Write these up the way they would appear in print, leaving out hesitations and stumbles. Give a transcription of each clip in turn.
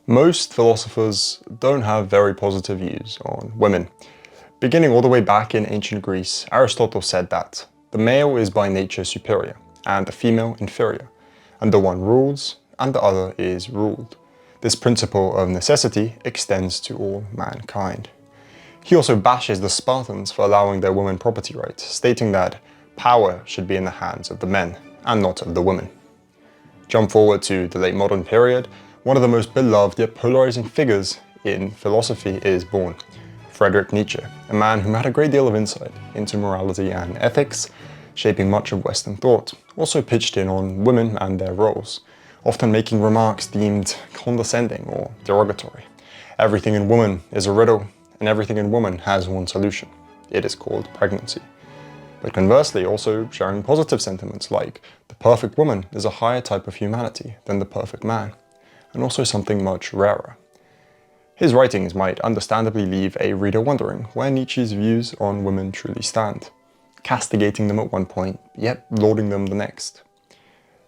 Most philosophers don't have very positive views on women. Beginning all the way back in ancient Greece, Aristotle said that the male is by nature superior and the female inferior, and the one rules and the other is ruled. This principle of necessity extends to all mankind. He also bashes the Spartans for allowing their women property rights, stating that power should be in the hands of the men and not of the women. Jump forward to the late modern period, one of the most beloved yet polarizing figures in philosophy is born. Friedrich Nietzsche, a man who had a great deal of insight into morality and ethics, shaping much of Western thought, also pitched in on women and their roles, often making remarks deemed condescending or derogatory. Everything in woman is a riddle, and everything in woman has one solution. It is called pregnancy. But conversely, also sharing positive sentiments like the perfect woman is a higher type of humanity than the perfect man, and also something much rarer. His writings might understandably leave a reader wondering where Nietzsche's views on women truly stand, castigating them at one point, yet lauding them the next.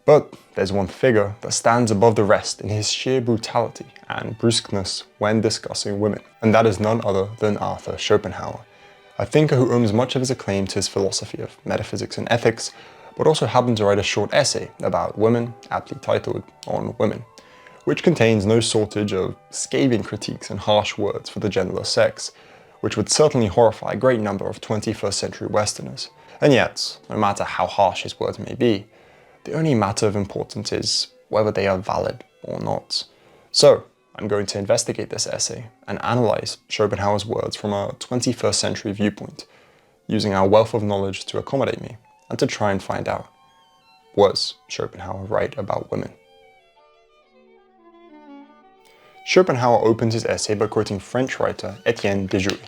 But there's one figure that stands above the rest in his sheer brutality and brusqueness when discussing women, and that is none other than Arthur Schopenhauer, a thinker who owes much of his acclaim to his philosophy of metaphysics and ethics, but also happened to write a short essay about women, aptly titled On Women, which contains no shortage of scathing critiques and harsh words for the genderless sex, which would certainly horrify a great number of 21st century Westerners. And yet, no matter how harsh his words may be, the only matter of importance is whether they are valid or not. So, I'm going to investigate this essay and analyze Schopenhauer's words from a 21st century viewpoint, using our wealth of knowledge to accommodate me, and to try and find out, was Schopenhauer right about women? Schopenhauer opens his essay by quoting French writer Etienne de Jouy.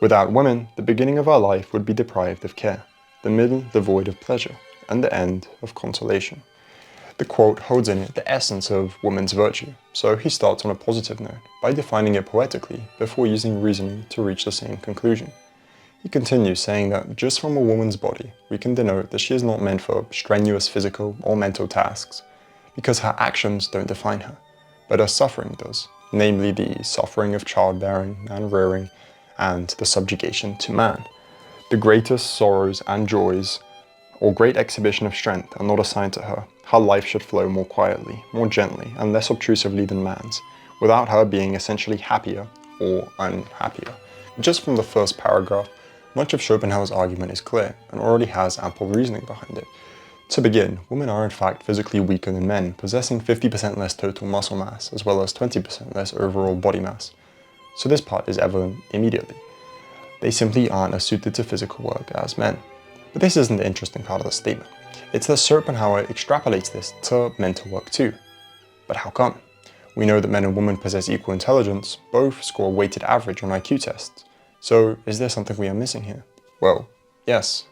Without women, the beginning of our life would be deprived of care, the middle devoid of pleasure, and the end of consolation. The quote holds in it the essence of woman's virtue, so he starts on a positive note by defining it poetically before using reasoning to reach the same conclusion. He continues saying that just from a woman's body, we can denote that she is not meant for strenuous physical or mental tasks, because her actions don't define her, but her suffering does, namely the suffering of childbearing and rearing, and the subjugation to man. The greatest sorrows and joys, or great exhibition of strength, are not assigned to her. Her life should flow more quietly, more gently, and less obtrusively than man's, without her being essentially happier or unhappier. Just from the first paragraph, much of Schopenhauer's argument is clear, and already has ample reasoning behind it. To begin, women are in fact physically weaker than men, possessing 50% less total muscle mass, as well as 20% less overall body mass. So this part is evident immediately. They simply aren't as suited to physical work as men. But this isn't the interesting part of the statement. It's that Schopenhauer extrapolates this to mental work too. But how come? We know that men and women possess equal intelligence, both score a weighted average on IQ tests. So is there something we are missing here? Well, yes.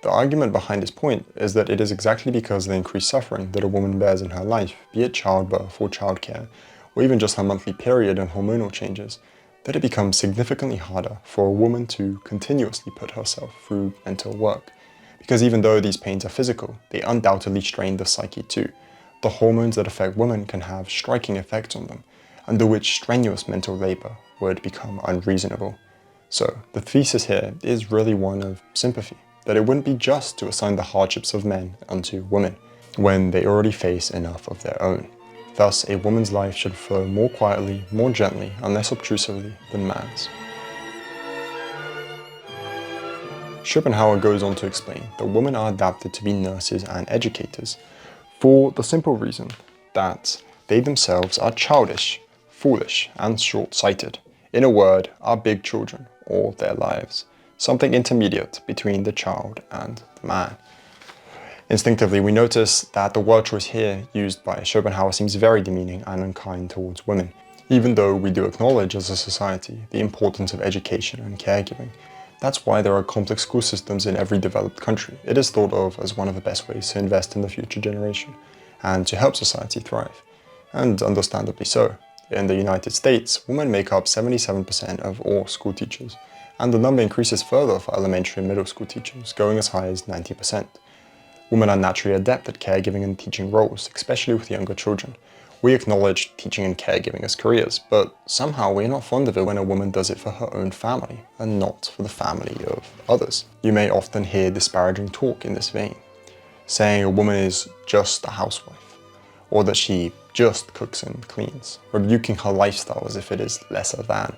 The argument behind this point is that it is exactly because of the increased suffering that a woman bears in her life, be it childbirth or childcare, or even just her monthly period and hormonal changes, that it becomes significantly harder for a woman to continuously put herself through mental work. Because even though these pains are physical, they undoubtedly strain the psyche too. The hormones that affect women can have striking effects on them, under which strenuous mental labor would become unreasonable. So the thesis here is really one of sympathy, that it wouldn't be just to assign the hardships of men unto women, when they already face enough of their own. Thus, a woman's life should flow more quietly, more gently, and less obtrusively than man's. Schopenhauer goes on to explain that women are adapted to be nurses and educators, for the simple reason that they themselves are childish, foolish, and short-sighted. In a word, are big children all their lives, something intermediate between the child and the man. Instinctively, we notice that the word choice here used by Schopenhauer seems very demeaning and unkind towards women, even though we do acknowledge as a society the importance of education and caregiving. That's why there are complex school systems in every developed country. It is thought of as one of the best ways to invest in the future generation and to help society thrive. And understandably so. In the United States, women make up 77% of all school teachers, and the number increases further for elementary and middle school teachers, going as high as 90%. Women are naturally adept at caregiving and teaching roles, especially with younger children, We acknowledge teaching and caregiving as careers, but somehow we're not fond of it when a woman does it for her own family and not for the family of others. You may often hear disparaging talk in this vein, saying a woman is just a housewife, or that she just cooks and cleans, rebuking her lifestyle as if it is lesser than.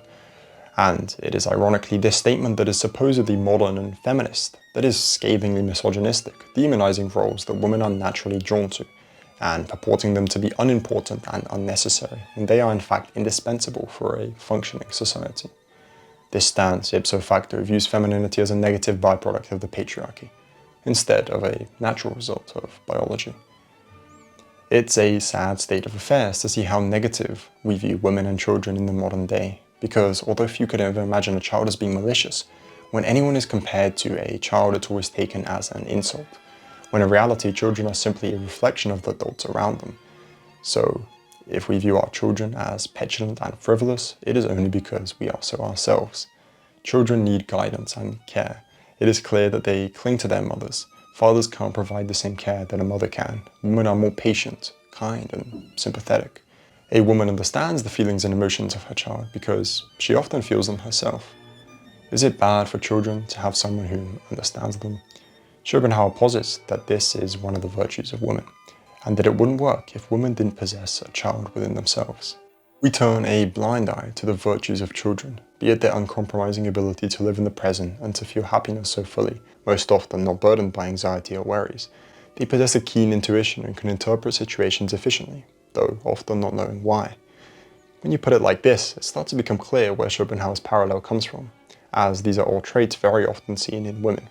And it is ironically this statement that is supposedly modern and feminist that is scathingly misogynistic, demonizing roles that women are naturally drawn to, and purporting them to be unimportant and unnecessary, when they are in fact indispensable for a functioning society. This stance, ipso facto, views femininity as a negative byproduct of the patriarchy, instead of a natural result of biology. It's a sad state of affairs to see how negative we view women and children in the modern day, because although few could ever imagine a child as being malicious, when anyone is compared to a child, it's always taken as an insult, when in reality children are simply a reflection of the adults around them. So if we view our children as petulant and frivolous, it is only because we are so ourselves. Children need guidance and care. It is clear that they cling to their mothers. Fathers can't provide the same care that a mother can. Women are more patient, kind, and sympathetic. A woman understands the feelings and emotions of her child because she often feels them herself. Is it bad for children to have someone who understands them? Schopenhauer posits that this is one of the virtues of women, and that it wouldn't work if women didn't possess a child within themselves. We turn a blind eye to the virtues of children, be it their uncompromising ability to live in the present and to feel happiness so fully, most often not burdened by anxiety or worries. They possess a keen intuition and can interpret situations efficiently, though often not knowing why. When you put it like this, it starts to become clear where Schopenhauer's parallel comes from, as these are all traits very often seen in women.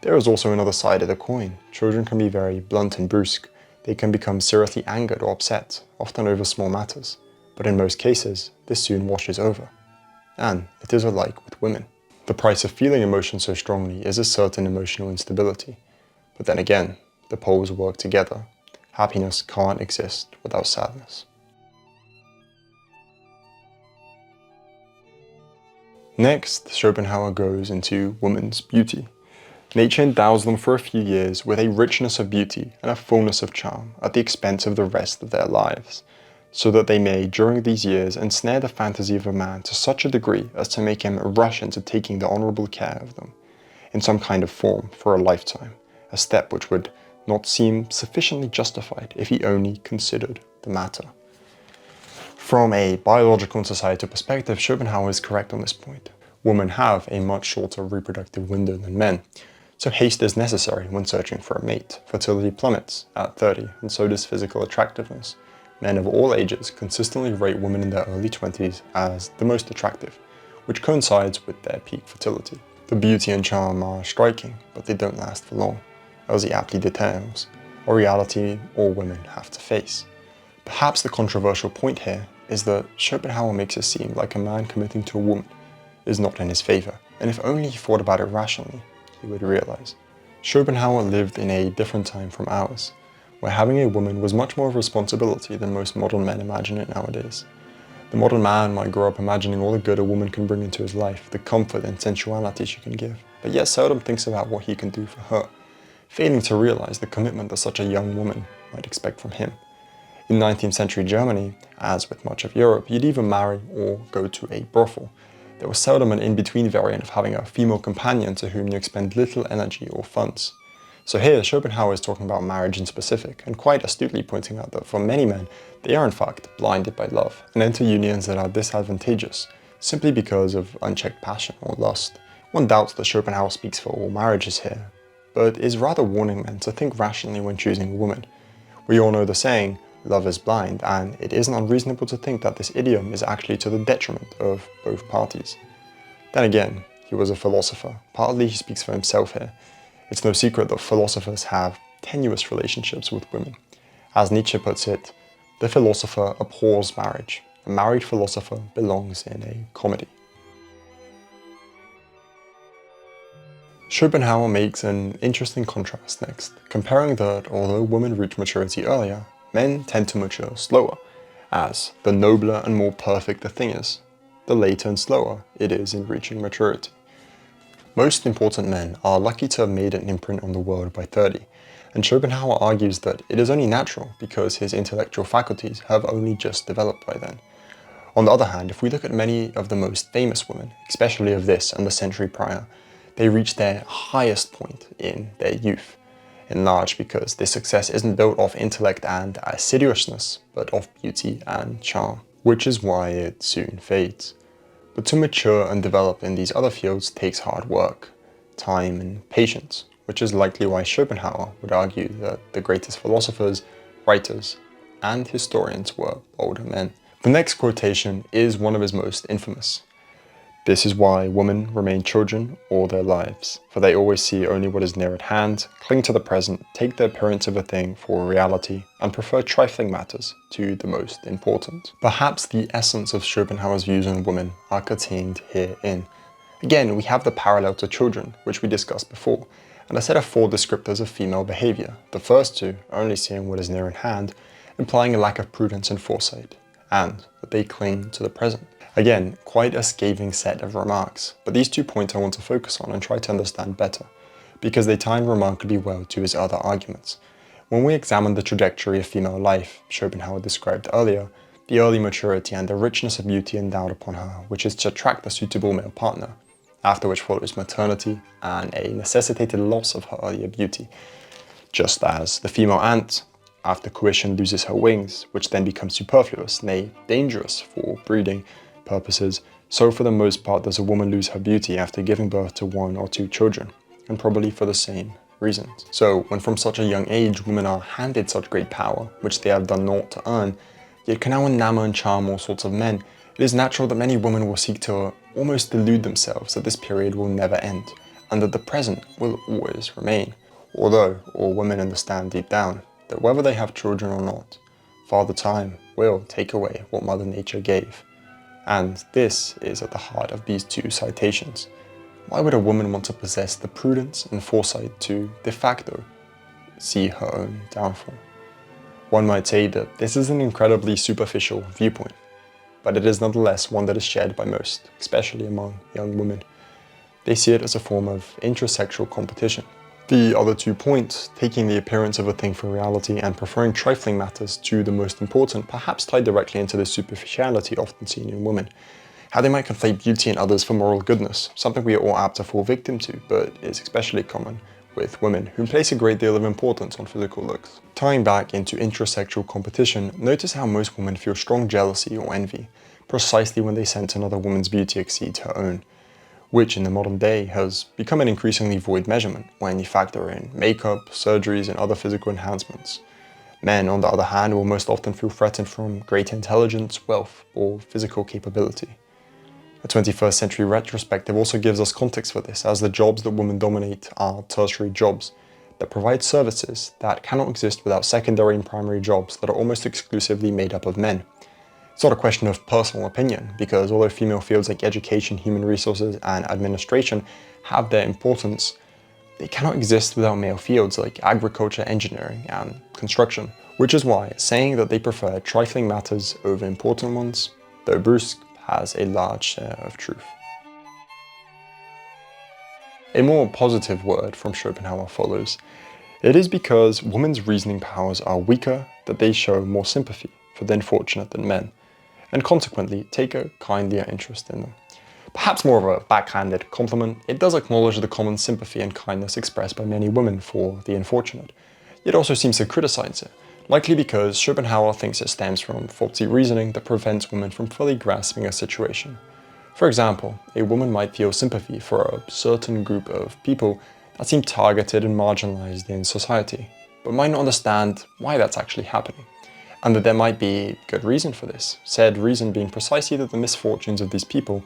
There is also another side of the coin. Children can be very blunt and brusque. They can become seriously angered or upset, often over small matters. But in most cases, this soon washes over. And it is alike with women. The price of feeling emotion so strongly is a certain emotional instability. But then again, the poles work together. Happiness can't exist without sadness. Next, Schopenhauer goes into woman's beauty. Nature endows them for a few years with a richness of beauty and a fullness of charm at the expense of the rest of their lives, so that they may, during these years, ensnare the fantasy of a man to such a degree as to make him rush into taking the honourable care of them, in some kind of form, for a lifetime, a step which would not seem sufficiently justified if he only considered the matter. From a biological and societal perspective, Schopenhauer is correct on this point. Women have a much shorter reproductive window than men, so haste is necessary when searching for a mate. Fertility plummets at 30, and so does physical attractiveness. Men of all ages consistently rate women in their early 20s as the most attractive, which coincides with their peak fertility. The beauty and charm are striking, but they don't last for long, as he aptly details, a reality all women have to face. Perhaps the controversial point here is that Schopenhauer makes it seem like a man committing to a woman is not in his favour, and if only he thought about it rationally, he would realise. Schopenhauer lived in a different time from ours, where having a woman was much more of a responsibility than most modern men imagine it nowadays. The modern man might grow up imagining all the good a woman can bring into his life, the comfort and sensuality she can give, but yet seldom thinks about what he can do for her, failing to realise the commitment that such a young woman might expect from him. In 19th century Germany, as with much of Europe, you'd either marry or go to a brothel. There was seldom an in-between variant of having a female companion to whom you expend little energy or funds. So here, Schopenhauer is talking about marriage in specific, and quite astutely pointing out that for many men, they are in fact blinded by love, and enter unions that are disadvantageous, simply because of unchecked passion or lust. One doubts that Schopenhauer speaks for all marriages here, but is rather warning men to think rationally when choosing a woman. We all know the saying, love is blind, and it isn't unreasonable to think that this idiom is actually to the detriment of both parties. Then again, he was a philosopher. Partly he speaks for himself here. It's no secret that philosophers have tenuous relationships with women. As Nietzsche puts it, the philosopher abhors marriage. A married philosopher belongs in a comedy. Schopenhauer makes an interesting contrast next, comparing that although women reach maturity earlier, men tend to mature slower, as the nobler and more perfect the thing is, the later and slower it is in reaching maturity. Most important men are lucky to have made an imprint on the world by 30, And Schopenhauer argues that it is only natural because his intellectual faculties have only just developed by then. On the other hand, if we look at many of the most famous women, especially of this and the century prior, they reach their highest point in their youth, in large because this success isn't built off intellect and assiduousness, but off beauty and charm, which is why it soon fades. But to mature and develop in these other fields takes hard work, time and patience, which is likely why Schopenhauer would argue that the greatest philosophers, writers, and historians were older men. The next quotation is one of his most infamous. "This is why women remain children all their lives, for they always see only what is near at hand, cling to the present, take the appearance of a thing for reality, and prefer trifling matters to the most important." Perhaps the essence of Schopenhauer's views on women are contained herein. Again, we have the parallel to children, which we discussed before, and a set of 4 descriptors of female behavior, the first 2 only seeing what is near at hand, implying a lack of prudence and foresight, and that they cling to the present. Again, quite a scathing set of remarks, but these 2 points I want to focus on and try to understand better, because they tie in remarkably well to his other arguments. When we examine the trajectory of female life, Schopenhauer described earlier, the early maturity and the richness of beauty endowed upon her, which is to attract a suitable male partner, after which follows maternity and a necessitated loss of her earlier beauty, just as the female ant, after coition, loses her wings, which then become superfluous, nay, dangerous for breeding purposes. So for the most part does a woman lose her beauty after giving birth to 1 or 2 children, and probably for the same reasons. So when from such a young age women are handed such great power, which they have done naught to earn, yet can now enamor and charm all sorts of men, it is natural that many women will seek to almost delude themselves that this period will never end, and that the present will always remain. Although all women understand deep down that whether they have children or not, Father Time will take away what Mother Nature gave. And this is at the heart of these 2 citations. Why would a woman want to possess the prudence and foresight to, de facto, see her own downfall? One might say that this is an incredibly superficial viewpoint, but it is nonetheless one that is shared by most, especially among young women. They see it as a form of intrasexual competition. The other 2 points, taking the appearance of a thing for reality and preferring trifling matters to the most important, perhaps tie directly into the superficiality often seen in women. How they might conflate beauty in others for moral goodness, something we are all apt to fall victim to, but is especially common with women, who place a great deal of importance on physical looks. Tying back into intrasexual competition, notice how most women feel strong jealousy or envy, precisely when they sense another woman's beauty exceeds her own, which in the modern day has become an increasingly void measurement when you factor in makeup, surgeries, and other physical enhancements. Men, on the other hand, will most often feel threatened from greater intelligence, wealth, or physical capability. A 21st century retrospective also gives us context for this, as the jobs that women dominate are tertiary jobs that provide services that cannot exist without secondary and primary jobs that are almost exclusively made up of men. It's not a question of personal opinion, because although female fields like education, human resources, and administration have their importance, they cannot exist without male fields like agriculture, engineering, and construction. Which is why saying that they prefer trifling matters over important ones, though brusque, has a large share of truth. A more positive word from Schopenhauer follows. It is because women's reasoning powers are weaker that they show more sympathy for the unfortunate than men, and consequently take a kindlier interest in them. Perhaps more of a backhanded compliment, it does acknowledge the common sympathy and kindness expressed by many women for the unfortunate, yet also seems to criticize it, likely because Schopenhauer thinks it stems from faulty reasoning that prevents women from fully grasping a situation. For example, a woman might feel sympathy for a certain group of people that seem targeted and marginalized in society, but might not understand why that's actually happening, and that there might be good reason for this, said reason being precisely that the misfortunes of these people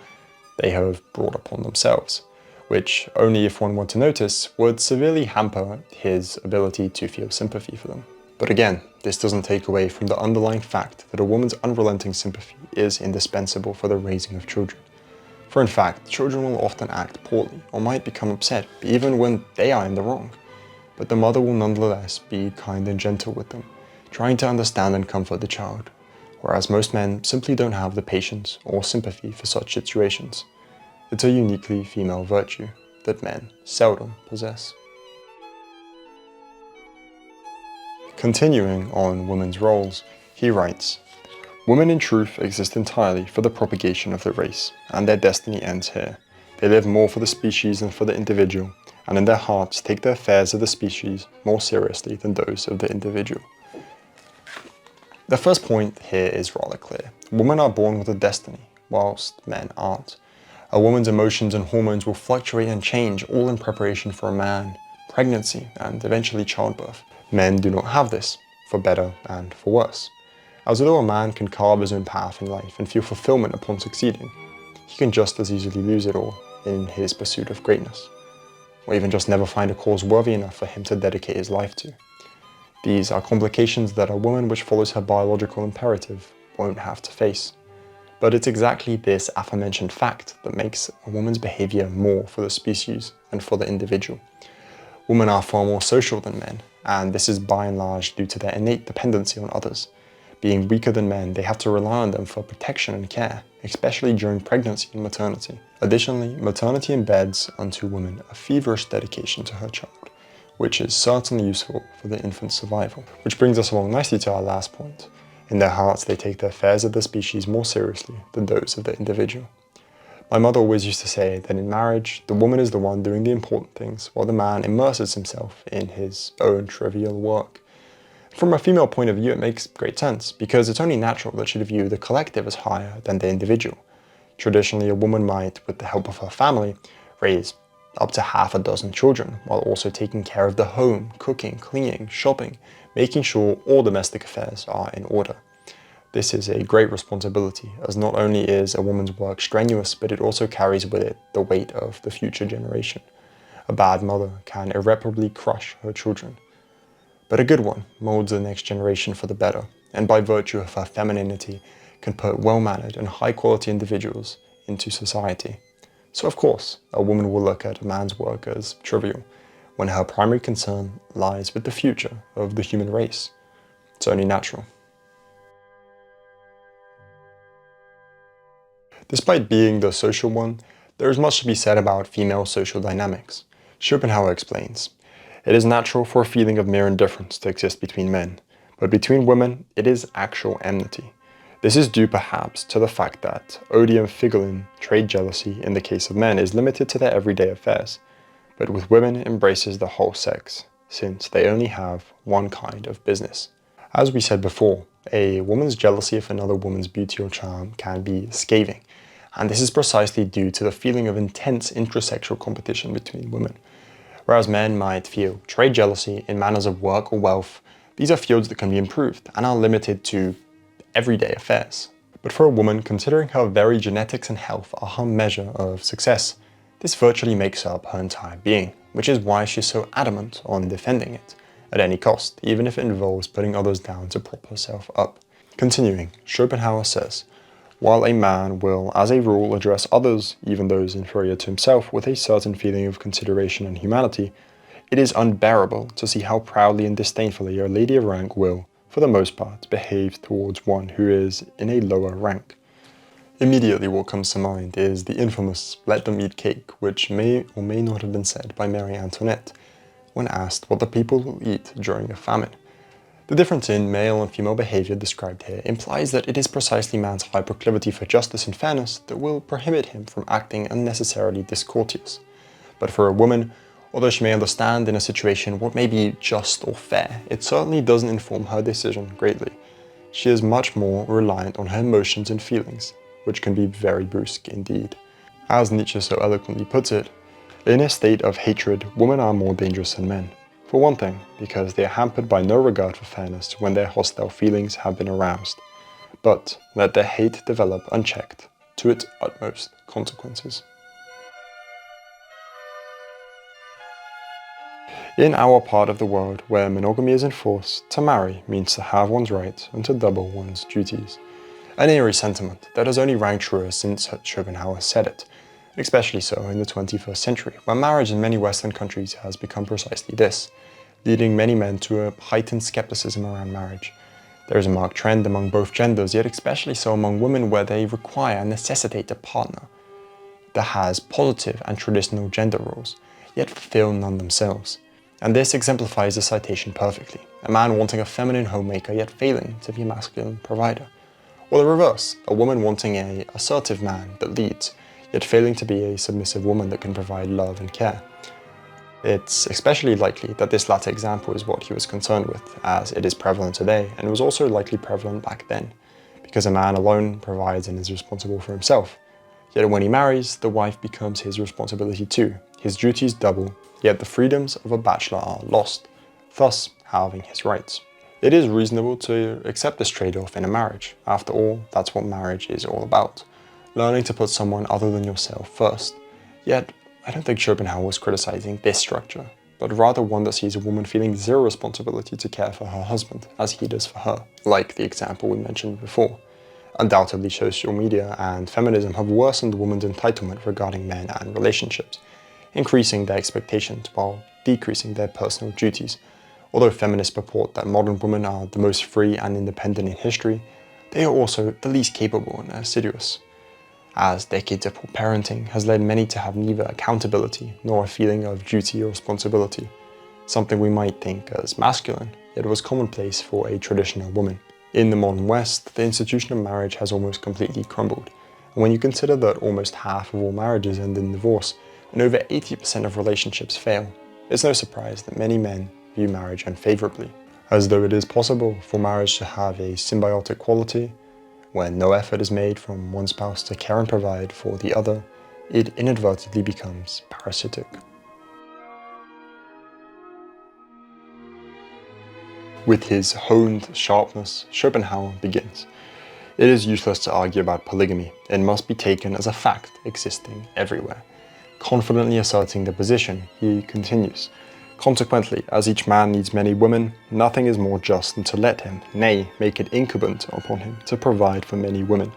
they have brought upon themselves, which, only if one were to notice, would severely hamper his ability to feel sympathy for them. But again, this doesn't take away from the underlying fact that a woman's unrelenting sympathy is indispensable for the raising of children. For in fact, children will often act poorly or might become upset even when they are in the wrong, but the mother will nonetheless be kind and gentle with them, trying to understand and comfort the child, whereas most men simply don't have the patience or sympathy for such situations. It's a uniquely female virtue that men seldom possess. Continuing on women's roles, he writes, "Women in truth exist entirely for the propagation of the race, and their destiny ends here. They live more for the species than for the individual, and in their hearts take the affairs of the species more seriously than those of the individual." The first point here is rather clear. Women are born with a destiny, whilst men aren't. A woman's emotions and hormones will fluctuate and change, all in preparation for a man, pregnancy, and eventually childbirth. Men do not have this, for better and for worse. As although a man can carve his own path in life and feel fulfillment upon succeeding, he can just as easily lose it all in his pursuit of greatness, or even just never find a cause worthy enough for him to dedicate his life to. These are complications that a woman which follows her biological imperative won't have to face. But it's exactly this aforementioned fact that makes a woman's behavior more for the species and for the individual. Women are far more social than men, and this is by and large due to their innate dependency on others. Being weaker than men, they have to rely on them for protection and care, especially during pregnancy and maternity. Additionally, maternity embeds unto women a feverish dedication to her child, which is certainly useful for the infant's survival. Which brings us along nicely to our last point. In their hearts, they take the affairs of the species more seriously than those of the individual. My mother always used to say that in marriage, the woman is the one doing the important things, while the man immerses himself in his own trivial work. From a female point of view, it makes great sense, because it's only natural that she'd view the collective as higher than the individual. Traditionally, a woman might, with the help of her family, raise up to half a dozen children, while also taking care of the home, cooking, cleaning, shopping, making sure all domestic affairs are in order. This is a great responsibility, as not only is a woman's work strenuous, but it also carries with it the weight of the future generation. A bad mother can irreparably crush her children, but a good one molds the next generation for the better, and by virtue of her femininity, can put well-mannered and high-quality individuals into society. So of course, a woman will look at a man's work as trivial, when her primary concern lies with the future of the human race. It's only natural. Despite being the social one, there is much to be said about female social dynamics. Schopenhauer explains, "It is natural for a feeling of mere indifference to exist between men, but between women it is actual enmity. This is due perhaps to the fact that odium figulum, trade jealousy, in the case of men is limited to their everyday affairs, but with women embraces the whole sex, since they only have one kind of business." As we said before, a woman's jealousy of another woman's beauty or charm can be scathing, and this is precisely due to the feeling of intense intrasexual competition between women. Whereas men might feel trade jealousy in matters of work or wealth, these are fields that can be improved and are limited to everyday affairs. But for a woman, considering her very genetics and health are her measure of success, this virtually makes up her entire being, which is why she's so adamant on defending it, at any cost, even if it involves putting others down to prop herself up. Continuing, Schopenhauer says, "While a man will, as a rule, address others, even those inferior to himself, with a certain feeling of consideration and humanity, it is unbearable to see how proudly and disdainfully a lady of rank will, for the most part, behave towards one who is in a lower rank." Immediately what comes to mind is the infamous "let them eat cake," which may or may not have been said by Marie Antoinette when asked what the people will eat during a famine. The difference in male and female behavior described here implies that it is precisely man's high proclivity for justice and fairness that will prohibit him from acting unnecessarily discourteous. But for a woman, although she may understand in a situation what may be just or fair, it certainly doesn't inform her decision greatly. She is much more reliant on her emotions and feelings, which can be very brusque indeed. As Nietzsche so eloquently puts it, in a state of hatred, women are more dangerous than men. For one thing, because they are hampered by no regard for fairness when their hostile feelings have been aroused. But let their hate develop unchecked, to its utmost consequences. In our part of the world, where monogamy is enforced, to marry means to have one's rights and to double one's duties. An eerie sentiment that has only rang truer since Schopenhauer said it, especially so in the 21st century, where marriage in many Western countries has become precisely this, leading many men to a heightened skepticism around marriage. There is a marked trend among both genders, yet especially so among women, where they require and necessitate a partner that has positive and traditional gender roles, yet fulfill none themselves. And this exemplifies the citation perfectly. A man wanting a feminine homemaker yet failing to be a masculine provider. Or the reverse, a woman wanting an assertive man that leads, yet failing to be a submissive woman that can provide love and care. It's especially likely that this latter example is what he was concerned with, as it is prevalent today, and was also likely prevalent back then, because a man alone provides and is responsible for himself. Yet when he marries, the wife becomes his responsibility too. His duties double, yet the freedoms of a bachelor are lost, thus halving his rights. It is reasonable to accept this trade-off in a marriage. After all, that's what marriage is all about. Learning to put someone other than yourself first. Yet, I don't think Schopenhauer was criticizing this structure, but rather one that sees a woman feeling zero responsibility to care for her husband, as he does for her, like the example we mentioned before. Undoubtedly, social media and feminism have worsened women's entitlement regarding men and relationships, increasing their expectations while decreasing their personal duties. Although feminists purport that modern women are the most free and independent in history, they are also the least capable and assiduous, as decades of poor parenting has led many to have neither accountability nor a feeling of duty or responsibility, something we might think as masculine, yet was commonplace for a traditional woman. In the modern West, the institution of marriage has almost completely crumbled, and when you consider that almost half of all marriages end in divorce, and over 80% of relationships fail, it's no surprise that many men view marriage unfavorably, as though it is possible for marriage to have a symbiotic quality. When no effort is made from one spouse to care and provide for the other, it inadvertently becomes parasitic. With his honed sharpness, Schopenhauer begins. It is useless to argue about polygamy. It must be taken as a fact existing everywhere. Confidently asserting the position, he continues. Consequently, as each man needs many women, nothing is more just than to let him, nay, make it incumbent upon him to provide for many women.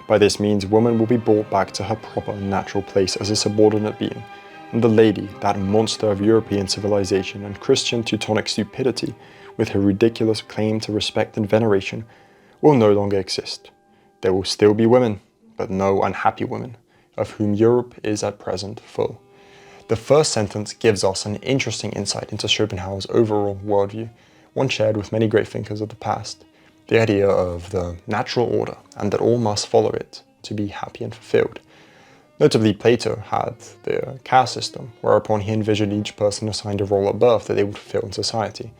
By this means, woman will be brought back to her proper and natural place as a subordinate being, and the lady, that monster of European civilization and Christian Teutonic stupidity, with her ridiculous claim to respect and veneration, will no longer exist. There will still be women, but no unhappy women, of whom Europe is at present full. The first sentence gives us an interesting insight into Schopenhauer's overall worldview, one shared with many great thinkers of the past. The idea of the natural order, and that all must follow it to be happy and fulfilled. Notably, Plato had the caste system, whereupon he envisioned each person assigned a role at birth that they would fulfill in society.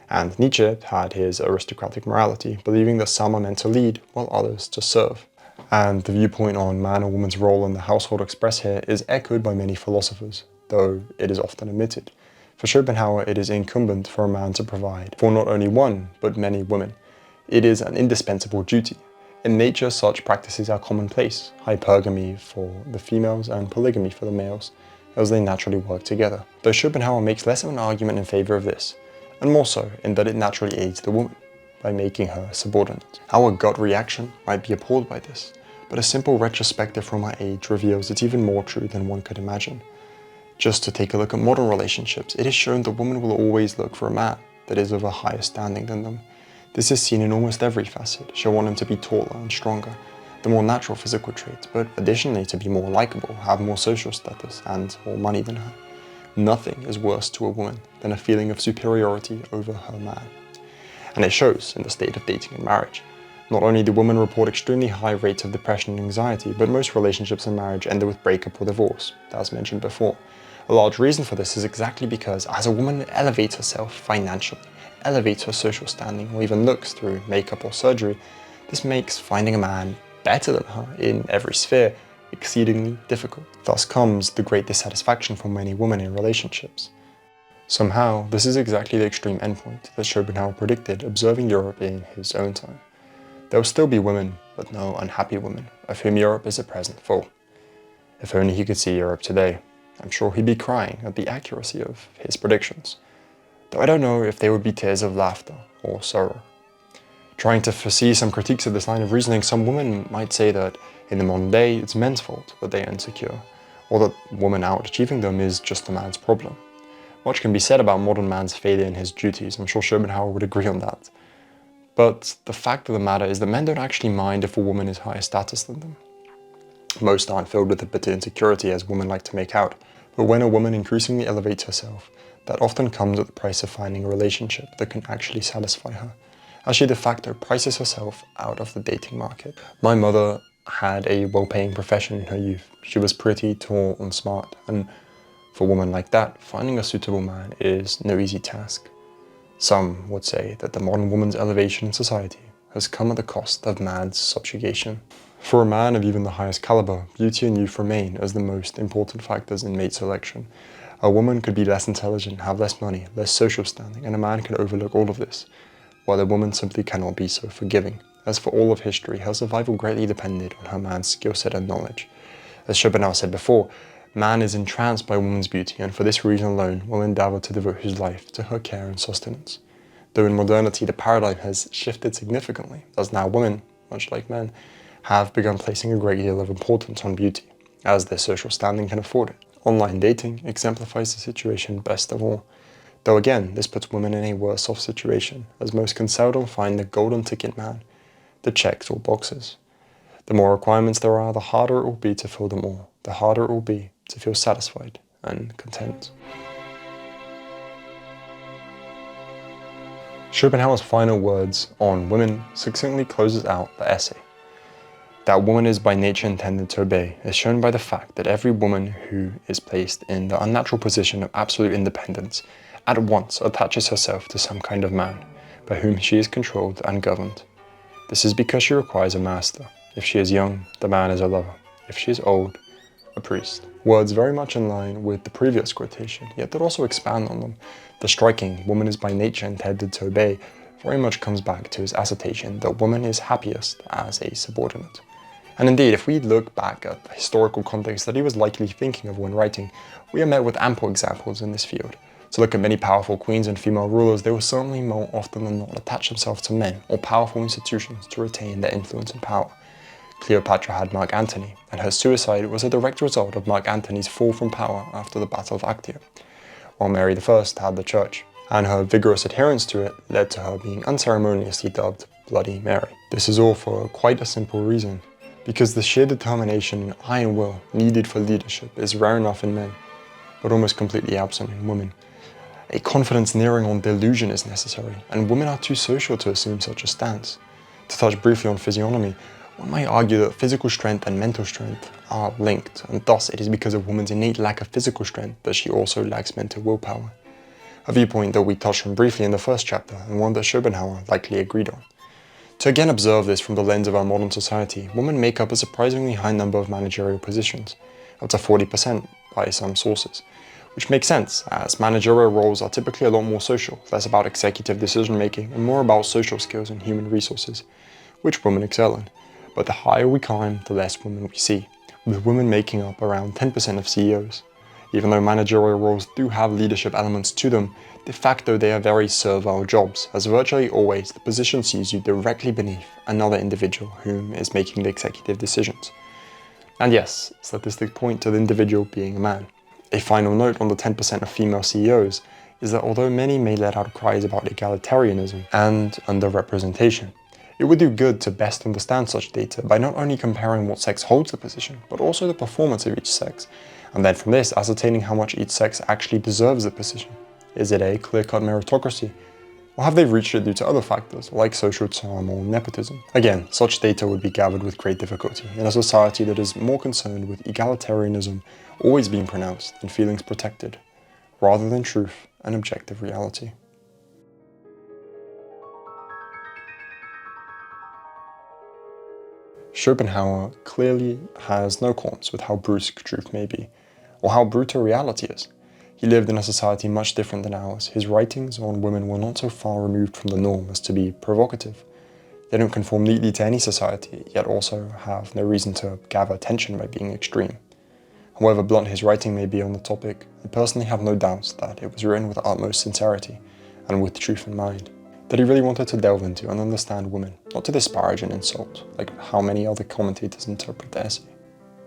And Nietzsche had his aristocratic morality, believing that some are meant to lead, while others to serve. And the viewpoint on man or woman's role in the household expressed here is echoed by many philosophers, though it is often omitted. For Schopenhauer, it is incumbent for a man to provide for not only one, but many women. It is an indispensable duty. In nature, such practices are commonplace, hypergamy for the females and polygamy for the males, as they naturally work together. Though Schopenhauer makes less of an argument in favor of this, and more so in that it naturally aids the woman, by making her subordinate. Our gut reaction might be appalled by this, but a simple retrospective from our age reveals it's even more true than one could imagine. Just to take a look at modern relationships, it is shown that women will always look for a man that is of a higher standing than them. This is seen in almost every facet. She'll want him to be taller and stronger, the more natural physical traits, but additionally to be more likable, have more social status, and more money than her. Nothing is worse to a woman than a feeling of superiority over her man. And it shows in the state of dating and marriage. Not only do women report extremely high rates of depression and anxiety, but most relationships and marriage end with breakup or divorce, as mentioned before. A large reason for this is exactly because as a woman elevates herself financially, elevates her social standing, or even looks through makeup or surgery, this makes finding a man better than her in every sphere exceedingly difficult. Thus comes the great dissatisfaction for many women in relationships. Somehow, this is exactly the extreme endpoint that Schopenhauer predicted observing Europe in his own time. There will still be women, but no unhappy women, of whom Europe is at present full. If only he could see Europe today, I'm sure he'd be crying at the accuracy of his predictions, though I don't know if they would be tears of laughter or sorrow. Trying to foresee some critiques of this line of reasoning, some women might say that in the modern day it's men's fault that they are insecure, or that woman out achieving them is just a man's problem. Much can be said about modern man's failure in his duties. I'm sure Schopenhauer would agree on that. But the fact of the matter is that men don't actually mind if a woman is higher status than them. Most aren't filled with a bitter insecurity as women like to make out, But when a woman increasingly elevates herself, that often comes at the price of finding a relationship that can actually satisfy her, as she de facto prices herself out of the dating market. My mother had a well-paying profession in her youth. She was pretty, tall and smart, and for a woman like that, finding a suitable man is no easy task. Some would say that the modern woman's elevation in society has come at the cost of man's subjugation. For a man of even the highest caliber, beauty and youth remain as the most important factors in mate selection. A woman could be less intelligent, have less money, less social standing, and a man can overlook all of this, while a woman simply cannot be so forgiving. As for all of history, her survival greatly depended on her man's skill set and knowledge. As Schopenhauer said before, man is entranced by woman's beauty and for this reason alone will endeavour to devote his life to her care and sustenance. Though in modernity the paradigm has shifted significantly, as now women, much like men, have begun placing a great deal of importance on beauty, as their social standing can afford it. Online dating exemplifies the situation best of all. Though again, this puts women in a worse off situation, as most can seldom find the golden ticket man that checks all boxes. The more requirements there are, the harder it will be to fill them all, the harder it will be to feel satisfied and content. Schopenhauer's final words on women succinctly closes out the essay. That woman is by nature intended to obey is shown by the fact that every woman who is placed in the unnatural position of absolute independence at once attaches herself to some kind of man, by whom she is controlled and governed. This is because she requires a master. If she is young, the man is a lover. If she is old, a priest. Words very much in line with the previous quotation, yet that also expand on them. The striking "woman is by nature intended to obey" very much comes back to his assertion that woman is happiest as a subordinate. And indeed, if we look back at the historical context that he was likely thinking of when writing, we are met with ample examples in this field. To look at many powerful queens and female rulers, they will certainly more often than not attach themselves to men or powerful institutions to retain their influence and power. Cleopatra had Mark Antony, and her suicide was a direct result of Mark Antony's fall from power after the Battle of Actium, while Mary I had the Church, and her vigorous adherence to it led to her being unceremoniously dubbed Bloody Mary. This is all for quite a simple reason, because the sheer determination and iron will needed for leadership is rare enough in men, but almost completely absent in women. A confidence nearing on delusion is necessary, and women are too social to assume such a stance. To touch briefly on physiognomy, one might argue that physical strength and mental strength are linked, and thus it is because of woman's innate lack of physical strength that she also lacks mental willpower. A viewpoint that we touched on briefly in the first chapter, and one that Schopenhauer likely agreed on. To again observe this from the lens of our modern society, women make up a surprisingly high number of managerial positions, up to 40% by some sources, which makes sense, as managerial roles are typically a lot more social, less about executive decision-making and more about social skills and human resources, which women excel in. But the higher we climb, the less women we see, with women making up around 10% of CEOs. Even though managerial roles do have leadership elements to them, de facto they are very servile jobs, as virtually always the position sees you directly beneath another individual whom is making the executive decisions. And yes, statistics point to the individual being a man. A final note on the 10% of female CEOs is that although many may let out cries about egalitarianism and underrepresentation, it would do good to best understand such data by not only comparing what sex holds the position, but also the performance of each sex, and then from this ascertaining how much each sex actually deserves the position. Is it a clear-cut meritocracy, or have they reached it due to other factors, like social charm or nepotism? Again, such data would be gathered with great difficulty in a society that is more concerned with egalitarianism always being pronounced and feelings protected, rather than truth and objective reality. Schopenhauer clearly has no qualms with how brusque truth may be, or how brutal reality is. He lived in a society much different than ours. His writings on women were not so far removed from the norm as to be provocative. They don't conform neatly to any society, yet also have no reason to gather attention by being extreme. However blunt his writing may be on the topic, I personally have no doubts that it was written with utmost sincerity, and with truth in mind. That he really wanted to delve into and understand women, not to disparage and insult, like how many other commentators interpret the essay.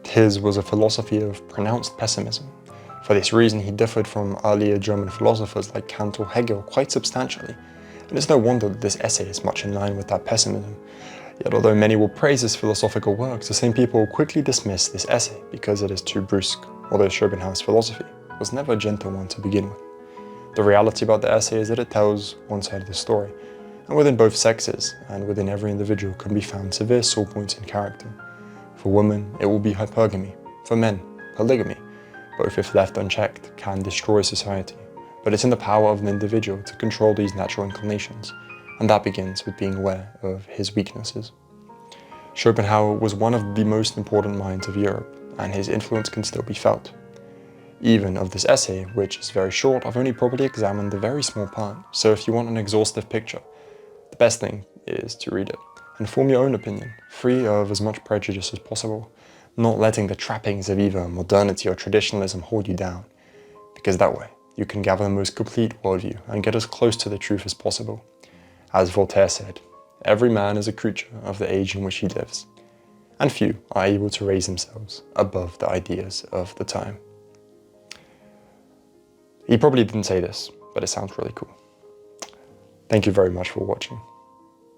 His was a philosophy of pronounced pessimism. For this reason, he differed from earlier German philosophers like Kant or Hegel quite substantially, and it's no wonder that this essay is much in line with that pessimism. Yet although many will praise his philosophical works, the same people will quickly dismiss this essay because it is too brusque, although Schopenhauer's philosophy. was never a gentle one to begin with. The reality about the essay is that it tells one side of the story, and within both sexes and within every individual can be found severe sore points in character. For women, it will be hypergamy. For men, polygamy. Both, if left unchecked, can destroy society. But it's in the power of an individual to control these natural inclinations, and that begins with being aware of his weaknesses. Schopenhauer was one of the most important minds of Europe, and his influence can still be felt. Even of this essay, which is very short, I've only probably examined a very small part, so if you want an exhaustive picture, the best thing is to read it, and form your own opinion, free of as much prejudice as possible, not letting the trappings of either modernity or traditionalism hold you down, because that way you can gather the most complete worldview and get as close to the truth as possible. As Voltaire said, every man is a creature of the age in which he lives, and few are able to raise themselves above the ideas of the time. He probably didn't say this, but it sounds really cool. Thank you very much for watching.